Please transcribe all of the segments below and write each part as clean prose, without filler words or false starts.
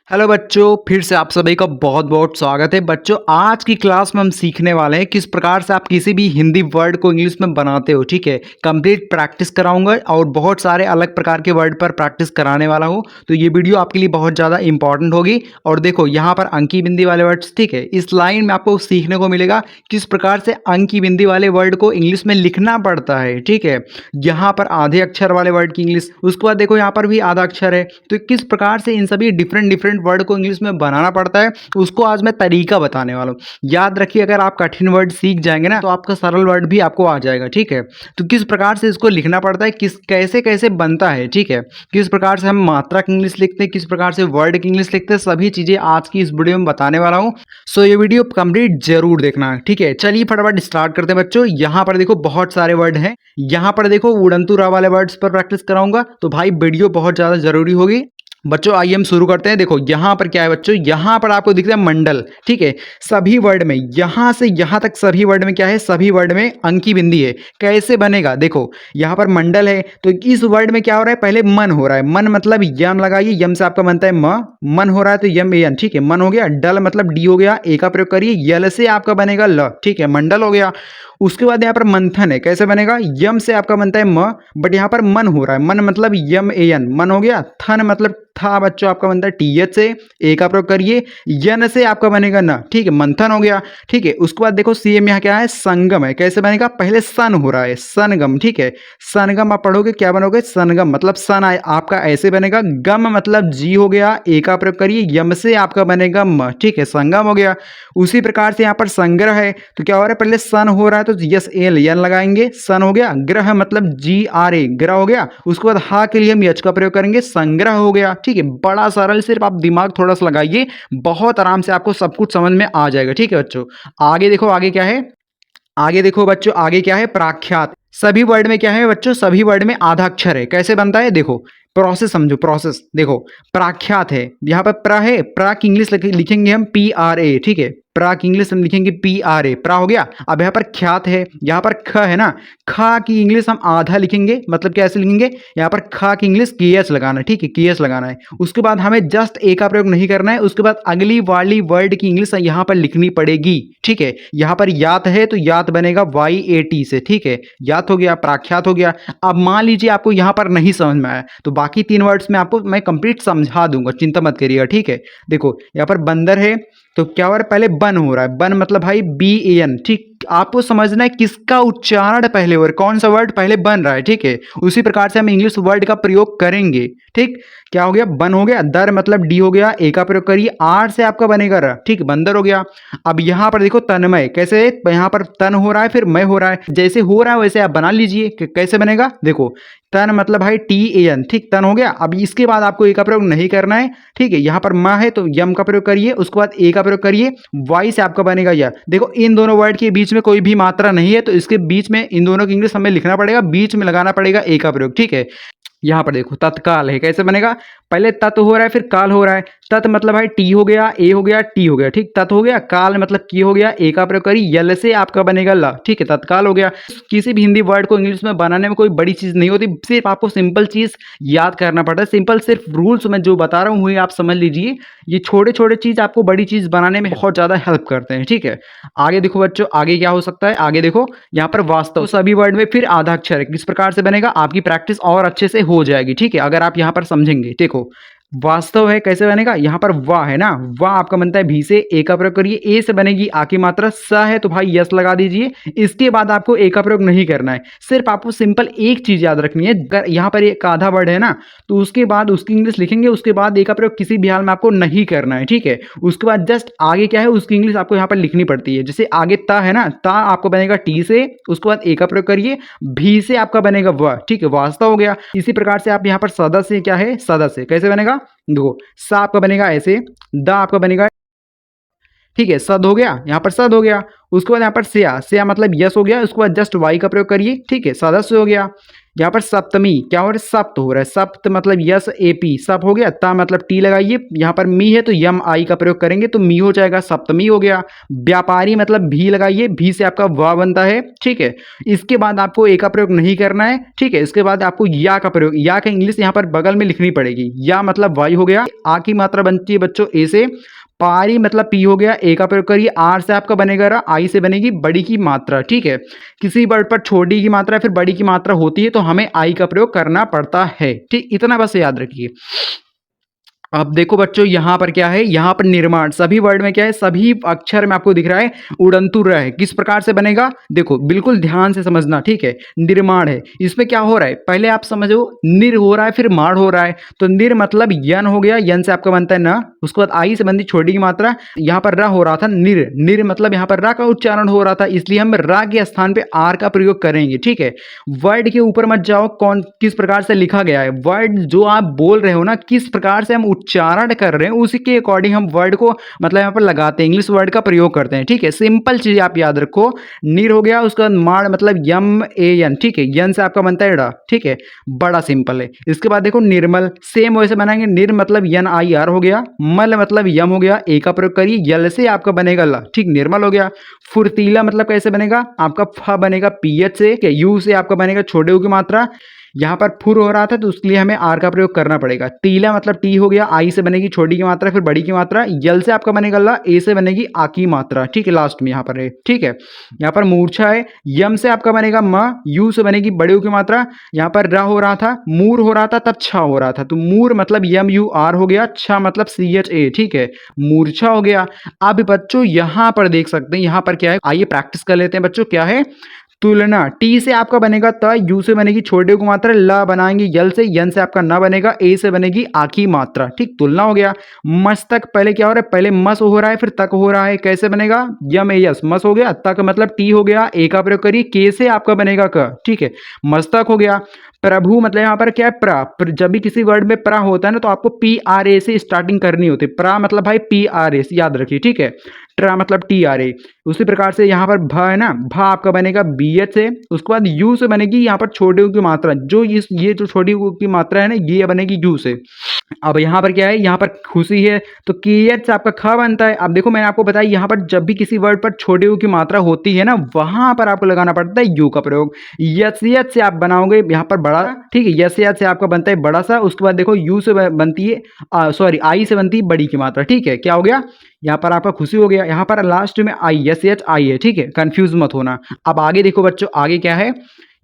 Hello बच्चों, फिर से आप सभी का बहुत बहुत स्वागत है। बच्चों, आज की क्लास में हम सीखने वाले हैं किस प्रकार से आप किसी भी हिंदी वर्ड को इंग्लिश में बनाते हो। ठीक है, कंप्लीट प्रैक्टिस कराऊंगा और बहुत सारे अलग प्रकार के वर्ड पर प्रैक्टिस कराने वाला हूं। तो ये वीडियो आपके लिए बहुत ज़्यादा इंपॉर्टेंट होगी। और देखो यहाँ पर अंकी बिंदी वाले वर्ड्स, ठीक है, इस लाइन में आपको सीखने को मिलेगा किस प्रकार से अंकी बिंदी वाले वर्ड को इंग्लिश में लिखना पड़ता है। ठीक है, यहाँ पर आधे अक्षर वाले वर्ड की इंग्लिश, उसके बाद देखो यहाँ पर भी आधा अक्षर है। तो किस प्रकार से इन सभी डिफरेंट डिफरेंट वर्ड को इंग्लिश में बनाना पड़ता है, उसको आज मैं तरीका बताने वाला हूँ। याद रखिए, अगर आप कठिन वर्ड सीख जाएंगे ना तो आपका सरल वर्ड भी आपको आ जाएगा। ठीक है, तो किस प्रकार से इसको लिखना पड़ता है, किस कैसे कैसे बनता है, ठीक है, किस प्रकार से हम मात्रा की इंग्लिश लिखते हैं, किस प्रकार से वर्ड की इंग्लिश लिखते हैं, सभी चीजें आज की इस वीडियो में बताने वाला हूँ। सो ये वीडियो कंप्लीट जरूर देखना। ठीक है, चलिए फटाफट स्टार्ट करते हैं बच्चों। यहाँ पर देखो बहुत सारे वर्ड हैं। यहाँ पर देखो उड़ंतु रा वाले वर्ड्स पर प्रैक्टिस कराऊंगा, तो भाई वीडियो बहुत ज्यादा जरूरी होगी। बच्चों आइए हम शुरू करते हैं। देखो यहाँ पर क्या है बच्चों, यहाँ पर आपको दिख रहा है मंडल। ठीक है, सभी वर्ड में यहाँ से यहाँ तक सभी वर्ड में क्या है, सभी वर्ड में अंकी बिंदी है। कैसे बनेगा, देखो यहाँ पर मंडल है तो इस वर्ड में क्या हो रहा है, पहले मन हो रहा है। मन मतलब यम लगाइए, यम से आपका बनता है म, मन हो रहा है तो यम ए एन। ठीक है, मन हो गया। डल मतलब डी हो गया, ए का प्रयोग करिए, यल से आपका बनेगा ल। ठीक है, मंडल हो गया। उसके बाद यहाँ पर मंथन है, कैसे बनेगा, यम से आपका बनता है म, बट यहाँ पर मन हो रहा है, मन मतलब यम ए एन, मन हो गया। थन मतलब था बच्चों आपका बनता है टी एच से, ए का प्रयोग करिए, यन से आपका बनेगा न। ठीक है, मंथन हो गया। ठीक है, उसके बाद देखो सीएम यहाँ क्या है, संगम है। कैसे बनेगा, पहले सन हो रहा है, सनगम। ठीक है, सनगम आप पढ़ोगे क्या बनोगे, सनगम मतलब सन आपका ऐसे बनेगा। गम मतलब जी हो गया, ए का प्रयोग करिए, यम से आपका बनेगा म। ठीक है, संगम हो गया। उसी प्रकार से यहाँ पर संग्रह है, तो क्या हो रहा है, पहले सन हो रहा है तो यस एल यन लगाएंगे, सन हो गया। ग्रह मतलब जी आर ए, ग्रह हो गया। उसके बाद हा के लिए हम यच का प्रयोग करेंगे, संग्रह हो गया। ठीक है, बड़ा सरल, सिर्फ आप दिमाग थोड़ा सा लगाइए, बहुत आराम से आपको सब कुछ समझ में आ जाएगा। ठीक है बच्चों, आगे देखो आगे क्या है, आगे देखो बच्चों आगे क्या है, प्राख्यात। सभी वर्ड में क्या है बच्चों, सभी वर्ड में आधा अक्षर है। कैसे बनता है, देखो प्रोसेस समझो, प्रोसेस देखो। प्राख्यात है, यहाँ पर प्र है, प्रा की इंग्लिश लिखेंगे हम पी आर ए। ठीक है, प्रा की इंग्लिश हम लिखेंगे पी आर ए, प्रा हो गया। अब यहाँ पर ख्यात है, यहाँ पर ख है ना, खा की इंग्लिश हम आधा लिखेंगे, मतलब कैसे लिखेंगे, यहाँ पर खा की इंग्लिश के एच लगाना है। ठीक है, के एच लगाना है। उसके बाद हमें जस्ट ए का प्रयोग नहीं करना है, उसके बाद अगली वाली वर्ड की इंग्लिश यहाँ पर लिखनी पड़ेगी। ठीक है, यहाँ पर यात है तो यात बनेगा वाई ए टी से। ठीक है, यात हो गया, प्राख्यात हो गया। अब मान लीजिए आपको यहाँ पर नहीं समझ में आया तो बाकी तीन वर्ड्स में आपको मैं कंप्लीट समझा दूंगा, चिंता मत करिएगा। ठीक है, देखो यहाँ पर बंदर है तो क्या हो रहा है, पहले बन हो रहा है, बन मतलब भाई बी ए एन। ठीक, आपको समझना है किसका उच्चारण पहले हो रहा है, कौन सा वर्ड पहले बन रहा है। ठीक है, उसी प्रकार से हम इंग्लिश वर्ड का प्रयोग करेंगे। ठीक, क्या हो गया, बन हो गया। दर मतलब डी हो गया, ए का प्रयोग करिए, आर से आपका बनेगा र। ठीक, बंदर हो गया। अब यहाँ पर देखो तन्मय, कैसे, यहाँ पर तन हो रहा है फिर मय हो रहा है, जैसे हो रहा है वैसे आप बना लीजिए कि कैसे बनेगा। देखो तन मतलब भाई टी ए एन। ठीक, तन हो गया। अब इसके बाद आपको ए का प्रयोग नहीं करना है। ठीक है, यहाँ पर माँ है तो यम का प्रयोग करिए, उसके बाद ए का प्रयोग करिए, वाई से आपका बनेगा या। देखो इन दोनों वर्ड के बीच में कोई भी मात्रा नहीं है तो इसके बीच में इन दोनों की इंग्लिश हमें लिखना पड़ेगा, बीच में लगाना पड़ेगा ए का प्रयोग। ठीक है, यहाँ पर देखो तत्काल है, कैसे बनेगा, पहले तत् हो रहा है फिर काल हो रहा है। तत् मतलब भाई टी हो गया, ए हो गया, टी हो गया। ठीक, तत् हो गया। काल मतलब की हो गया, ए का प्रयोग करी, यल से आपका बनेगा ला। ठीक है, तत्काल हो गया। किसी भी हिंदी वर्ड को इंग्लिश में बनाने में कोई बड़ी चीज नहीं होती, सिर्फ आपको सिंपल चीज याद करना पड़ता है। सिंपल सिर्फ रूल्स में जो बता रहा हूँ वही आप समझ लीजिए। ये छोटे छोटे चीज आपको बड़ी चीज बनाने में बहुत ज्यादा हेल्प करते हैं। ठीक है, आगे देखो बच्चों, आगे क्या हो सकता है, आगे देखो यहाँ पर वास्तव, सभी वर्ड में फिर आधा अक्षर है। किस प्रकार से बनेगा, आपकी प्रैक्टिस और अच्छे से हो जाएगी। ठीक है, अगर आप यहाँ पर समझेंगे। देखो वास्तव है, कैसे बनेगा, यहाँ पर वाह है ना, वाह आपका बनता है भी से, ए का प्रयोग करिए, ए से बनेगी आ की मात्रा, स है तो भाई यस लगा दीजिए। इसके बाद आपको ए का प्रयोग नहीं करना है, सिर्फ आपको सिंपल एक चीज याद रखनी है, अगर यहाँ पर एक आधा वर्ड है ना तो उसके बाद उसकी इंग्लिश लिखेंगे, उसके बाद ए का प्रयोग किसी भी हाल में आपको नहीं करना है। ठीक है, उसके बाद जस्ट आगे क्या है उसकी इंग्लिश आपको यहाँ पर लिखनी पड़ती है। जैसे आगे ता है ना, ता आपको बनेगा टी से, उसके बाद ए का प्रयोग करिए, भी से आपका बनेगा व। ठीक है, वास्तव हो गया। इसी प्रकार से आप यहाँ पर सदा से क्या है, सदा से कैसे बनेगा, देखो सा आपका बनेगा ऐसे, द आपका बनेगा। ठीक है, सद हो गया, यहाँ पर सद हो गया। उसके बाद यहाँ पर सेया, सेया मतलब यस हो गया, उसके बाद जस्ट वाई का प्रयोग करिए। ठीक है, सदस्य हो गया। यहाँ पर सप्तमी क्या हो रहा है, सप्त हो रहा है, सप्त मतलब यस ए पी, सप हो गया, ता मतलब टी लगाइए, यहाँ पर मी है तो यम आई का प्रयोग करेंगे तो मी हो जाएगा, सप्तमी हो गया। व्यापारी मतलब भी लगाइए, भी से आपका वा बनता है, ठीक है। इसके बाद आपको ए का प्रयोग नहीं करना है, ठीक है। इसके बाद आपको या का प्रयोग, या का इंग्लिश यहाँ पर बगल में लिखनी पड़ेगी, या मतलब वाई हो गया। आ की मात्रा बनती है बच्चों ए से, पारी मतलब पी हो गया, ए का प्रयोग करिए, आर से आपका बनेगा रा, आई से बनेगी बड़ी की मात्रा, ठीक है। किसी वर्ड पर छोटी की मात्रा फिर बड़ी की मात्रा होती है तो हमें आई का प्रयोग करना पड़ता है, ठीक, इतना बस याद रखिए। अब देखो बच्चों यहाँ पर क्या है, यहाँ पर निर्माण, सभी वर्ड में क्या है, सभी अक्षर में आपको दिख रहा है उड़ंतु र है। किस प्रकार से बनेगा, देखो बिल्कुल ध्यान से समझना, ठीक है। निर्माण है, इसमें क्या हो रहा है, पहले आप समझो, निर हो रहा है फिर माण हो रहा है, तो निर मतलब यन हो गया, यन से आपका बनता है न, उसके बाद आई से बनती छोटी की मात्रा, यहाँ पर रा हो रहा था, निर निर मतलब यहाँ पर रा का उच्चारण हो रहा था, इसलिए हम रा के स्थान पे आर का प्रयोग करेंगे, ठीक है। वर्ड के ऊपर मत जाओ, कौन किस प्रकार से लिखा गया है, वर्ड जो आप बोल रहे हो ना, किस प्रकार से हम उच्चारण कर रहे हैं उसी के अकॉर्डिंग हम वर्ड को मतलब यहाँ पर लगाते हैं, इंग्लिश वर्ड का प्रयोग करते हैं, ठीक है। सिंपल चीज आप याद रखो, नीर हो गया, उसका माड़ मतलब यम ए एन, ठीक है, यन से आपका बनता है डा, ठीक है, बड़ा सिंपल है। इसके बाद देखो निर्मल, सेम वैसे बनाएंगे, निर मतलब यन आई आर हो गया, मल मतलब यम हो गया, ए का प्रयोग करिए, यल से आपका बनेगा ला, ठीक, निर्मल हो गया। फुर्तीला मतलब कैसे बनेगा, आपका फ बनेगा पीएच से, यू से आपका बनेगा छोटे यू की मात्रा, यहाँ पर फुर हो रहा था तो उसके लिए हमें आर का प्रयोग करना पड़ेगा। तीला मतलब टी हो गया, आई से बनेगी छोटी की मात्रा फिर बड़ी की मात्रा, यल से आपका बनेगा ला, ए से बनेगी आ की मात्रा, ठीक है, लास्ट में यहाँ पर है, ठीक है। यहाँ पर मूर्छा है, यम से आपका बनेगा म, यू से बनेगी बड़े यू की मात्रा, यहाँ पर र हो रहा था, मूर हो रहा था तब छा हो रहा था, तो मूर मतलब यम यू आर हो गया, छा मतलब सी एच ए, ठीक है, मूर्छा हो गया। अब बच्चों यहाँ पर देख सकते हैं, यहाँ पर क्या है, आइए प्रैक्टिस कर लेते हैं बच्चों, क्या है, तुलना, टी से आपका बनेगा त, यू से बनेगी छोटे को मात्रा, ल बनाएंगे यल से, यन से आपका न बनेगा, ए से बनेगी आखी मात्रा, ठीक, तुलना हो गया। मस्तक, पहले क्या हो रहा है, पहले मस हो रहा है फिर तक हो रहा है, कैसे बनेगा, यम ए यस, मस हो गया, तक मतलब टी हो गया, ए का प्रयोग करिए, के से आपका बनेगा क, ठीक है, मस्तक हो गया। प्रभु मतलब यहाँ पर क्या है, जब भी किसी वर्ड में प्रा होता है ना तो आपको पी आर ए से स्टार्टिंग करनी होती है, प्रा मतलब भाई पी आर ए, याद रखिए, ठीक है, ट्रा मतलब टी आर ए। उसी प्रकार से यहाँ पर भ है ना, भ आपका बनेगा बी एच से, उसके बाद यू से बनेगी यहाँ पर छोटे यू की मात्रा, जो ये जो छोटी यू की मात्रा है ना ये बनेगी यू से। अब यहाँ पर क्या है, यहाँ पर खुशी है तो की से आपका ख बनता है। अब देखो मैंने आपको बताया, यहाँ पर जब भी किसी वर्ड पर छोटे यू की मात्रा होती है ना वहां पर आपको लगाना पड़ता है यू का प्रयोग। यस से आप बनाओगे यहाँ पर बड़ा, ठीक है, यस से आपका बनता है बड़ा सा, उसके बाद देखो यू से बनती है, सॉरी आई से बनती है बड़ी की मात्रा, ठीक है, क्या हो गया, यहाँ पर आपका खुशी हो गया, यहाँ पर लास्ट में आई, यस एच आई है, ठीक है, कंफ्यूज मत होना। अब आगे देखो बच्चों, आगे क्या है,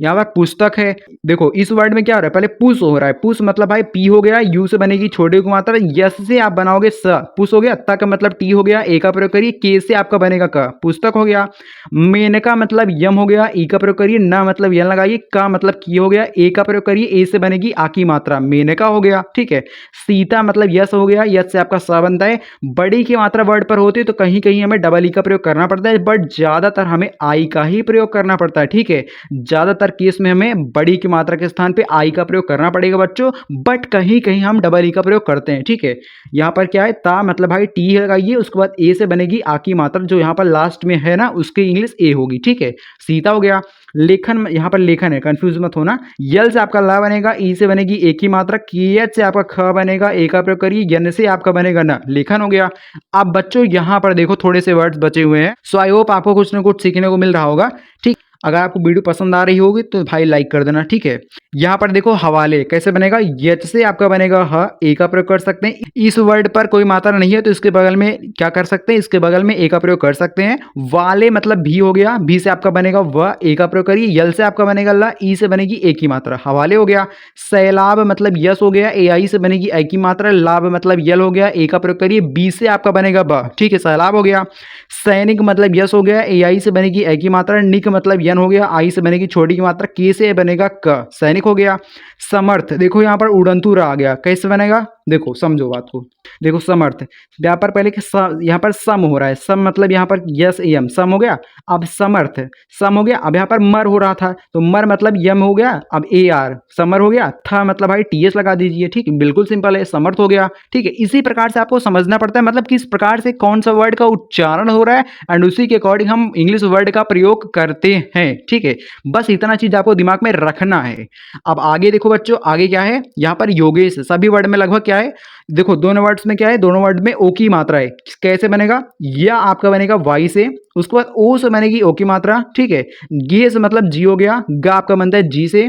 यहाँ पर पुस्तक है, देखो इस वर्ड में क्या हो रहा है, पहले पुष हो रहा है, पुष मतलब भाई पी हो गया, यू से बनेगी छोटे की मात्रा, यस से आप बनाओगे स, पुष हो गया, तक का मतलब टी हो गया, ए का प्रयोग करिए, के से आपका बनेगा क, पुस्तक हो गया। मेनका मतलब यम हो गया, ई का प्रयोग करिए, न मतलब यन लगाइए, का मतलब की हो गया, ए का प्रयोग करिए, ए से बनेगी आ की मात्रा, मेनका हो गया, ठीक है। सीता मतलब यस हो गया, यस से आपका स बनता है, बड़ी की मात्रा वर्ड पर होती है तो कहीं कहीं हमें डबल ई का प्रयोग करना पड़ता है, बट ज्यादातर हमें आई का ही प्रयोग करना पड़ता है, ठीक है, ज्यादातर केस में हमें बड़ी की मात्रा के स्थान पे आई का प्रयोग करना पड़ेगा बच्चों, बट कहीं कहीं हम डबल ई का प्रयोग करते हैं, ठीक है। यहाँ पर क्या है, ता मतलब भाई टी लगाइए, उसके बाद ए से बनेगी आ की मात्रा, जो यहाँ पर लास्ट में है ना उसकी इंग्लिश ए होगी, ठीक है। सीता हो गया। लेखन, यहाँ पर लेखन है, कंफ्यूज मत होना, यल से आपका ला बनेगा, ई से बनेगी एक ही मात्रा, कियत से आपका ख बनेगा, ए का प्रयोग करिए, यन से आपका बनेगा न, लेखन हो गया। अब बच्चों यहाँ पर देखो थोड़े से वर्ड्स बचे हुए हैं, सो आई होप आपको कुछ ना कुछ सीखने को मिल रहा होगा, ठीक। अगर आपको वीडियो पसंद आ रही होगी तो भाई लाइक कर देना, ठीक है। यहाँ पर देखो हवाले कैसे बनेगा, यच से आपका बनेगा ह, ए का प्रयोग कर सकते हैं, इस वर्ड पर कोई मात्रा नहीं है तो इसके बगल में क्या कर सकते हैं, इसके बगल में ए का प्रयोग कर सकते हैं। वाले मतलब भी हो गया, भी से आपका बनेगा व, ए का प्रयोग करिए, यल से आपका बनेगा ला, ई से बनेगी ए की मात्रा, हवाले हो गया। सैलाब मतलब यस हो गया, ए आई से बनेगी ए की मात्रा, लाभ मतलब यल हो गया, ए का प्रयोग करिए, बी से आपका बनेगा ब, ठीक है, सैलाब हो गया। सैनिक मतलब यस हो गया, ए आई से बनेगी ए की मात्रा, निक मतलब यन हो गया, आई से बनेगी छोटी की मात्रा, के से बनेगा क, सैनिक हो गया। समर्थ, देखो यहाँ पर उड़ंतू आ गया, कैसे बनेगा देखो, समझो बात को। देखो समर्थ, यहाँ पर पहले यहाँ पर सम हो रहा है, सम मतलब यहाँ पर यस एम सम हो गया। अब समर्थ सम हो गया। अब यहाँ पर मर हो रहा था तो मर मतलब यम हो गया। अब ए आर समर हो गया। था मतलब भाई टी एस लगा दीजिए, ठीक है, बिल्कुल सिंपल है, समर्थ हो गया। ठीक है, इसी प्रकार से आपको समझना पड़ता है, मतलब किस प्रकार से कौन सा वर्ड का उच्चारण हो रहा है एंड उसी के अकॉर्डिंग हम इंग्लिश वर्ड का प्रयोग करते हैं। ठीक है, बस इतना चीज आपको दिमाग में रखना है। अब आगे देखो बच्चों, आगे क्या है यहाँ पर योगेश, सभी वर्ड में लगभग क्या है देखो, दोनों वर्ड्स में क्या है, दोनों वर्ड में ओ की मात्रा है। कैसे बनेगा, या आपका बनेगा वाई से, उसके बाद ओ से बनेगी ओ की मात्रा। ठीक है, गे से मतलब जी हो गया, गा आपका बनता है जी से,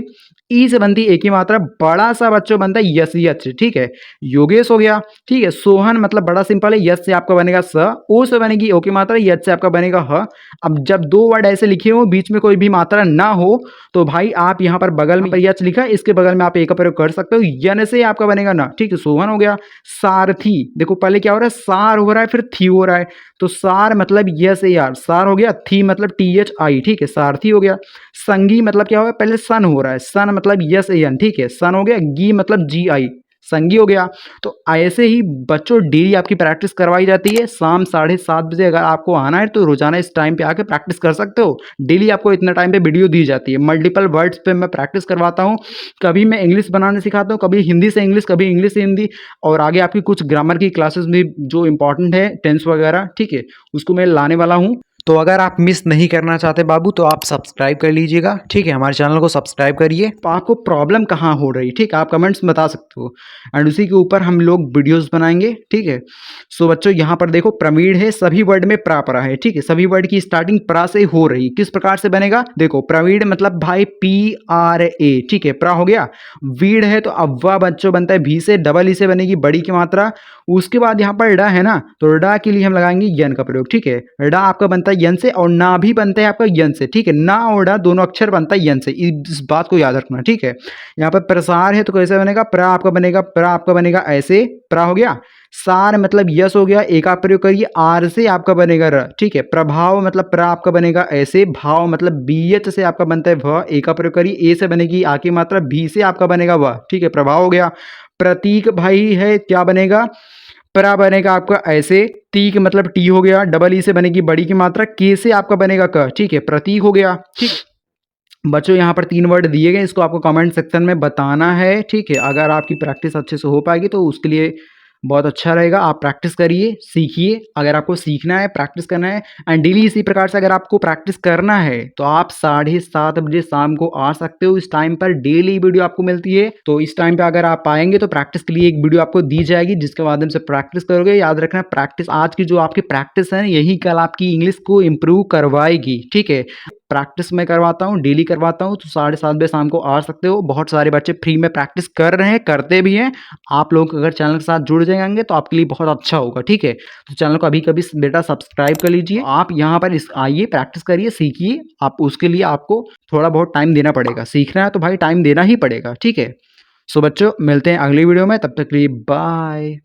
ई से बनती है ए की मात्रा, बड़ा सा बच्चों बनता है यस यच। ठीक है, योगेश हो गया। ठीक है, सोहन मतलब बड़ा सिंपल है, यस से आपका बनेगा स, ओ से बनेगी ओ की मात्रा, यच से आपका बनेगा ह। अब जब दो वर्ड ऐसे लिखे हो बीच में कोई भी मात्रा ना हो तो भाई आप यहाँ पर बगल में यच लिखा है, इसके बगल में आप ए का प्रयोग कर सकते हो, यन से आपका बनेगा ना। ठीक है, सोहन हो गया। सारथी, देखो पहले क्या हो रहा है, सार हो रहा है फिर थी हो रहा है, तो सार मतलब यस ए आर, सार हो गया। थी मतलब टी एच आई, ठीक है, सारथी हो गया। संगी मतलब क्या हो गया, पहले सन हो रहा है, सन मतलब यस ए एन, ठीक है, सन हो गया। गी मतलब जी आई, संगी हो गया। तो ऐसे ही बच्चों डेली आपकी प्रैक्टिस करवाई जाती है। शाम 7:30 बजे अगर आपको आना है तो रोजाना इस टाइम पे आके प्रैक्टिस कर सकते हो। डेली आपको इतना टाइम पे वीडियो दी जाती है, मल्टीपल वर्ड्स पे मैं प्रैक्टिस करवाता हूँ। कभी मैं इंग्लिश बनाने सिखाता हूँ, कभी हिंदी से इंग्लिश, कभी इंग्लिश से हिंदी, और आगे आपकी कुछ ग्रामर की क्लासेस भी जो इंपॉर्टेंट है, टेंस वगैरह, ठीक है, उसको मैं लाने वाला हूँ। तो अगर आप मिस नहीं करना चाहते बाबू तो आप सब्सक्राइब कर लीजिएगा। ठीक है, हमारे चैनल को सब्सक्राइब करिए। तो आपको प्रॉब्लम कहाँ हो रही, ठीक है, आप कमेंट्स में बता सकते हो एंड उसी के ऊपर हम लोग वीडियोस बनाएंगे। ठीक है, सो बच्चों यहाँ पर देखो प्रमीण है, सभी वर्ड में प्रा परा है। ठीक है, सभी वर्ड की स्टार्टिंग प्रा से हो रही, किस प्रकार से बनेगा देखो, प्रवीण मतलब भाई पी आर ए, ठीक है, प्रा हो गया। वीड है तो अव्वा बच्चों बनता है भी से, डबल ई से बनेगी बड़ी की मात्रा। उसके बाद यहाँ पर डा है ना, तो डा के लिए हम लगाएंगे यन का प्रयोग। ठीक है, डा आपका बनता है यन से और ना भी बनता है आपका यन से। ठीक है, ना और डा दोनों अक्षर बनता है यन से, इस बात को याद रखना। ठीक है, यहाँ पर प्रसार है तो कैसे बनेगा, प्रा आपका बनेगा, प्रा आपका बनेगा ऐसे, प्रा हो गया। सार मतलब यस हो गया, एक आप प्रयोग करिए, आर से आपका बनेगा र। ठीक है, प्रभाव मतलब प्रा आपका बनेगा ऐसे, भाव मतलब बीएच से आपका बनता है भ, एक का प्रयोग करिए, ए से बनेगी आ की मात्रा, भी से आपका बनेगा व। ठीक है, प्रभाव हो गया। प्रतीक भाई है, क्या बनेगा, प्रा बनेगा आपका ऐसे, तीक मतलब टी हो गया, डबल ई से बनेगी बड़ी की मात्रा, के से आपका बनेगा क। ठीक है, प्रतीक हो गया। ठीक बच्चों यहाँ पर 3 वर्ड दिए गए, इसको आपको कमेंट सेक्शन में बताना है। ठीक है, अगर आपकी प्रैक्टिस अच्छे से हो पाएगी तो उसके लिए बहुत अच्छा रहेगा। आप प्रैक्टिस करिए, सीखिए। अगर आपको सीखना है, प्रैक्टिस करना है एंड डेली इसी प्रकार से अगर आपको प्रैक्टिस करना है तो आप 7:30 बजे शाम को आ सकते हो। इस टाइम पर डेली वीडियो आपको मिलती है, तो इस टाइम पे अगर आप आएंगे तो प्रैक्टिस के लिए एक वीडियो आपको दी जाएगी जिसके माध्यम से प्रैक्टिस करोगे। याद रखना, प्रैक्टिस आज की जो आपकी प्रैक्टिस है यही कल आपकी इंग्लिश को इम्प्रूव करवाएगी। ठीक है, प्रैक्टिस मैं करवाता हूँ, डेली करवाता हूँ, तो 7:30 बजे शाम को आ सकते हो। बहुत सारे बच्चे फ्री में प्रैक्टिस कर रहे हैं, करते भी हैं। आप लोग अगर चैनल के साथ जुड़ जाएंगे तो आपके लिए बहुत अच्छा होगा। ठीक है, तो चैनल को अभी कभी बेटा सब्सक्राइब कर लीजिए। आप यहाँ पर इस आइए, प्रैक्टिस करिए, सीखिए। आप उसके लिए आपको थोड़ा बहुत टाइम देना पड़ेगा। सीखना है तो भाई टाइम देना ही पड़ेगा। ठीक है, सो बच्चों मिलते हैं अगली वीडियो में, तब तक के लिए बाय।